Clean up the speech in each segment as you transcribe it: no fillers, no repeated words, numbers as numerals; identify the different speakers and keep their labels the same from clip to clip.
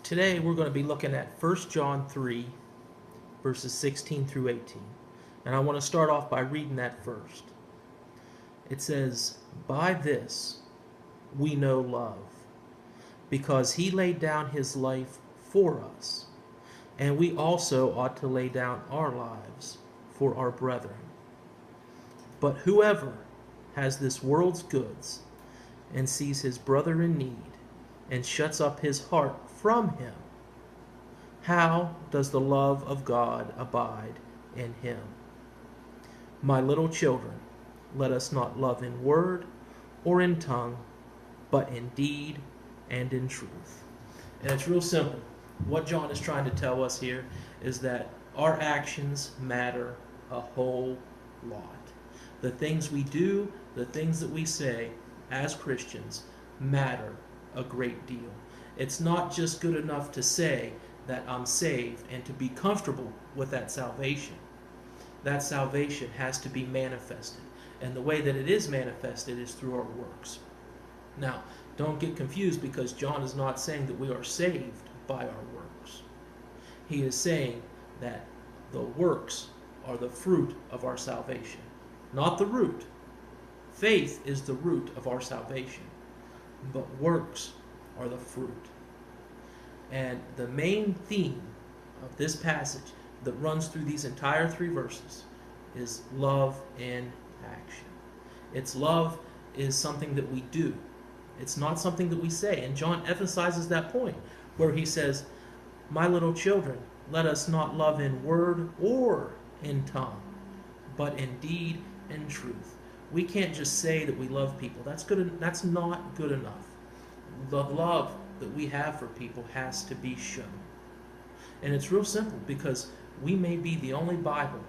Speaker 1: Today we're going to be looking at 1 John 3, verses 16 through 18. And I want to start off by reading that first. It says, "By this we know love, because he laid down his life for us, and we also ought to lay down our lives for our brethren. But whoever has this world's goods and sees his brother in need and shuts up his heart from him, how does the love of God abide in him? My little children, let us not love in word or in tongue, but in deed and in truth." And it's real simple. What John is trying to tell us here is that our actions matter a whole lot. The things we do, the things that we say as Christians matter a great deal. It's not just good enough to say that I'm saved and to be comfortable with that salvation. That salvation has to be manifested. And the way that it is manifested is through our works. Now, don't get confused, because John is not saying that we are saved by our works. He is saying that the works are the fruit of our salvation, not the root. Faith is the root of our salvation, but works are the fruit. And the main theme of this passage that runs through these entire 3 verses is love in action. It's love is something that we do. It's not something that we say. And John emphasizes that point where he says, "My little children, let us not love in word or in tongue, but in deed and truth." We can't just say that we love people. That's not good enough. The love that we have for people has to be shown. And it's real simple, because we may be the only Bible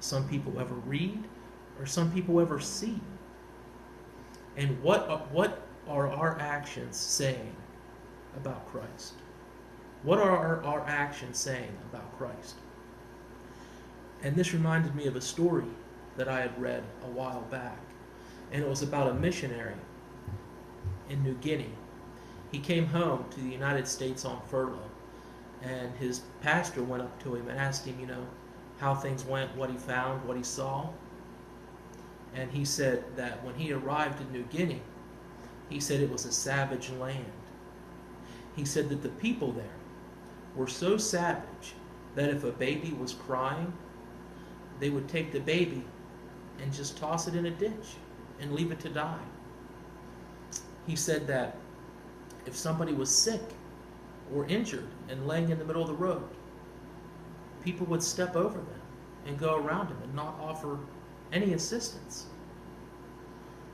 Speaker 1: some people ever read or some people ever see. And what are our actions saying about Christ? What are our actions saying about Christ? And this reminded me of a story that I had read a while back. And it was about a missionary in New Guinea. He came home to the United States on furlough, and his pastor went up to him and asked him, how things went, what he found, what he saw. And he said that when he arrived in New Guinea, he said it was a savage land. He said that the people there were so savage that if a baby was crying, they would take the baby and just toss it in a ditch and leave it to die. He said that if somebody was sick or injured and laying in the middle of the road, people would step over them and go around him and not offer any assistance.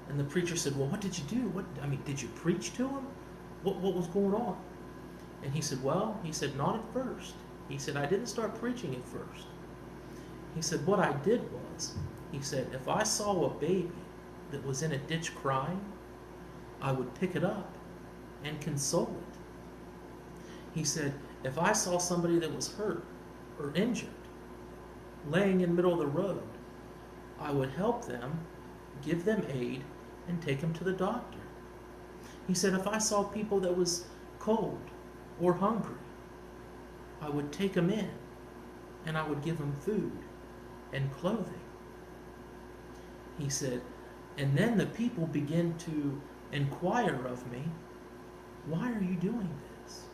Speaker 1: And the preacher said, "Well, what did you do? Did you preach to him? What was going on?" And he said, not at first. He said, "I didn't start preaching at first." He said, "What I did was," he said, "if I saw a baby that was in a ditch crying, I would pick it up and console it." He said, "If I saw somebody that was hurt or injured laying in the middle of the road, I would help them, give them aid, and take them to the doctor." He said, "If I saw people that was cold or hungry, I would take them in and I would give them food and clothing." He said, "And then the people begin to inquire of me, 'Why are you doing this?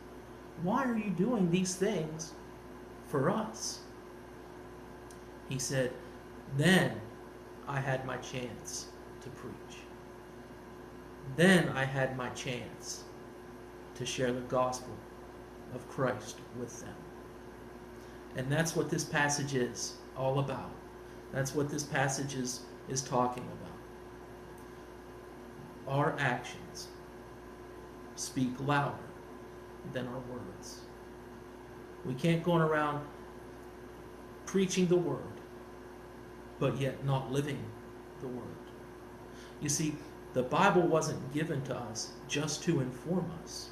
Speaker 1: Why are you doing these things for us?'" He said, "Then I had my chance to preach. Then I had my chance to share the gospel of Christ with them." And that's what this passage is all about. That's what this passage is talking about. Our actions speak louder than our words. We can't go around preaching the word, but yet not living the word. You see, the Bible wasn't given to us just to inform us.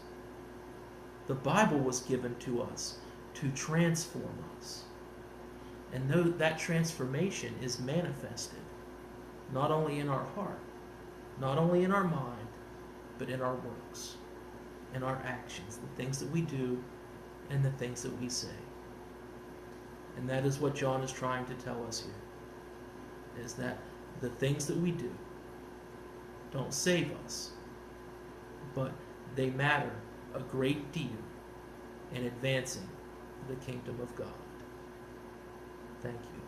Speaker 1: The Bible was given to us to transform us. And that transformation is manifested not only in our heart, not only in our mind, but in our works. in our actions, the things that we do and the things that we say. And that is what John is trying to tell us here, is that the things that we do don't save us, but they matter a great deal in advancing the kingdom of God. Thank you.